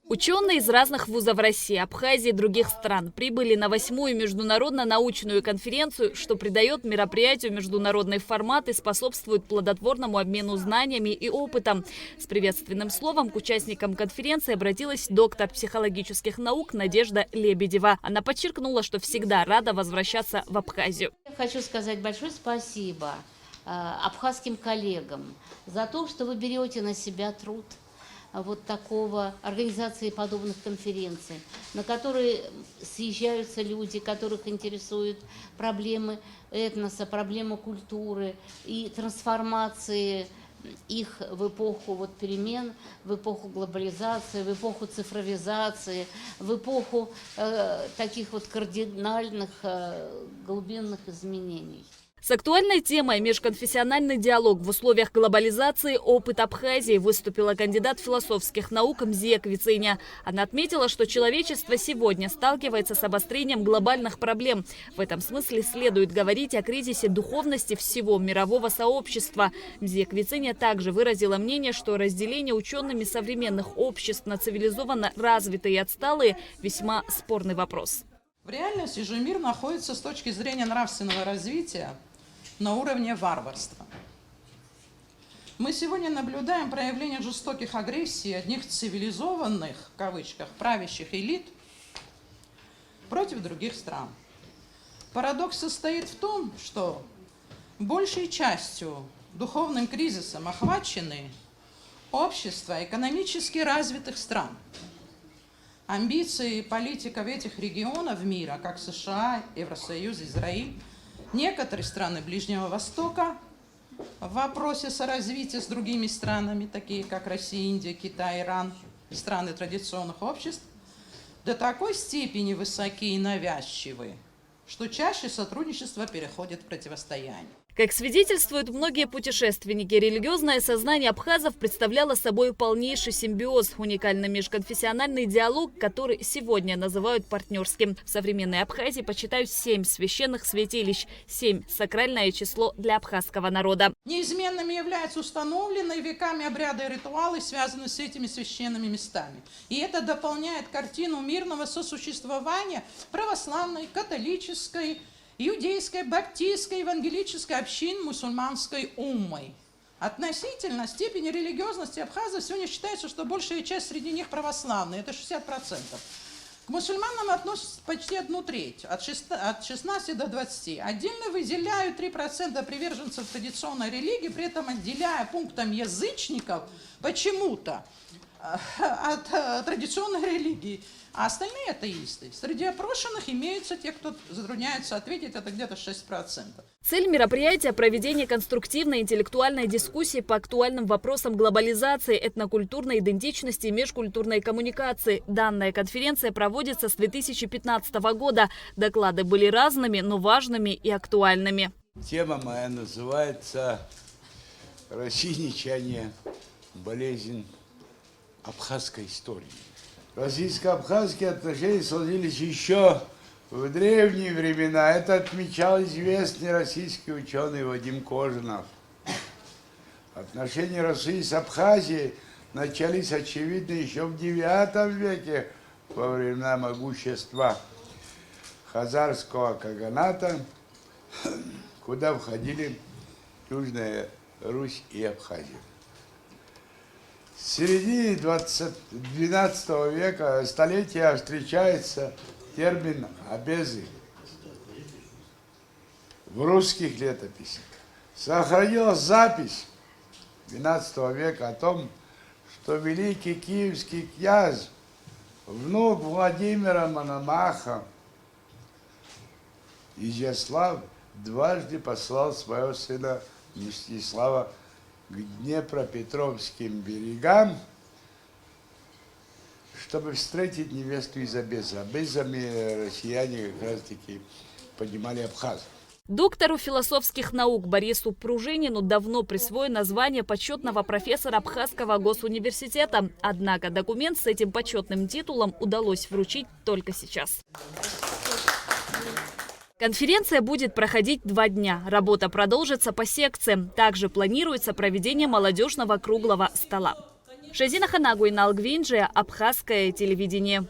Ученые из разных вузов России, Абхазии и других стран прибыли на 8-ю международно-научную конференцию, что придает мероприятию международный формат и способствует плодотворному обмену знаниями и опытом. С приветственным словом к участникам конференции обратилась доктор психологических наук Надежда Лебедева. Она подчеркнула, что всегда рада возвращаться в Абхазию. Я хочу сказать большое спасибо абхазским коллегам за то, что вы берете на себя труд вот такого, организации подобных конференций, на которые съезжаются люди, которых интересуют проблемы этноса, проблемы культуры и трансформации их в эпоху перемен, в эпоху глобализации, в эпоху цифровизации, в эпоху таких кардинальных глубинных изменений. С актуальной темой «Межконфессиональный диалог в условиях глобализации. Опыт Абхазии» выступила кандидат философских наук Мзия Квициня. Она отметила, что человечество сегодня сталкивается с обострением глобальных проблем. В этом смысле следует говорить о кризисе духовности всего мирового сообщества. Мзия Квициня также выразила мнение, что разделение учеными современных обществ на цивилизованно развитые и отсталые – весьма спорный вопрос. В реальности же мир находится с точки зрения нравственного развития на уровне варварства. Мы сегодня наблюдаем проявление жестоких агрессий одних цивилизованных, в кавычках, правящих элит против других стран. Парадокс состоит в том, что большей частью духовным кризисом охвачены общества экономически развитых стран. Амбиции политиков этих регионов мира, как США, Евросоюз, Израиль, некоторые страны Ближнего Востока в вопросе соразвития с другими странами, такие как Россия, Индия, Китай, Иран, страны традиционных обществ, до такой степени высоки и навязчивы, что чаще сотрудничество переходит в противостояние. Как свидетельствуют многие путешественники, религиозное сознание абхазов представляло собой полнейший симбиоз, уникальный межконфессиональный диалог, который сегодня называют партнерским. В современной Абхазии почитают 7 священных святилищ, 7 – сакральное число для абхазского народа. Неизменными являются установленные веками обряды и ритуалы, связанные с этими священными местами. И это дополняет картину мирного сосуществования православной, католической, иудейской, баптистской, евангелической общин мусульманской уммой. Относительно степени религиозности абхазов сегодня считается, что большая часть среди них православные, это 60%. К мусульманам относятся почти 1/3, от 16 до 20. Отдельно выделяют 3% приверженцев традиционной религии, при этом отделяя пунктом язычников почему-то от традиционной религии, а остальные атеисты. Среди опрошенных имеются те, кто затрудняется ответить, это где-то 6%. Цель мероприятия – проведение конструктивной интеллектуальной дискуссии по актуальным вопросам глобализации, этнокультурной идентичности и межкультурной коммуникации. Данная конференция проводится с 2015 года. Доклады были разными, но важными и актуальными. Тема моя называется «Рассиничание. Болезнь абхазской истории». Российско-абхазские отношения сложились еще в древние времена. Это отмечал известный российский ученый Вадим Кожинов. Отношения России с Абхазией начались, очевидно, еще в IX веке, во времена могущества хазарского каганата, куда входили Южная Русь и Абхазия. В середине XII века, столетия, встречается термин «обезы» в русских летописях. Сохранилась запись XII века о том, что великий киевский князь, внук Владимира Мономаха, Изяслав, дважды послал своего сына Мстислава к Днепропетровским берегам, чтобы встретить невесту из Обеза. Обезами россияне как раз-таки понимали абхазов. Доктору философских наук Борису Пружинину давно присвоено звание почетного профессора Абхазского госуниверситета. Однако документ с этим почетным титулом удалось вручить только сейчас. Конференция будет проходить 2 дня. Работа продолжится по секциям. Также планируется проведение молодежного круглого стола. Шазина Ханагу, Инал Гвинджи, Абхазское телевидение.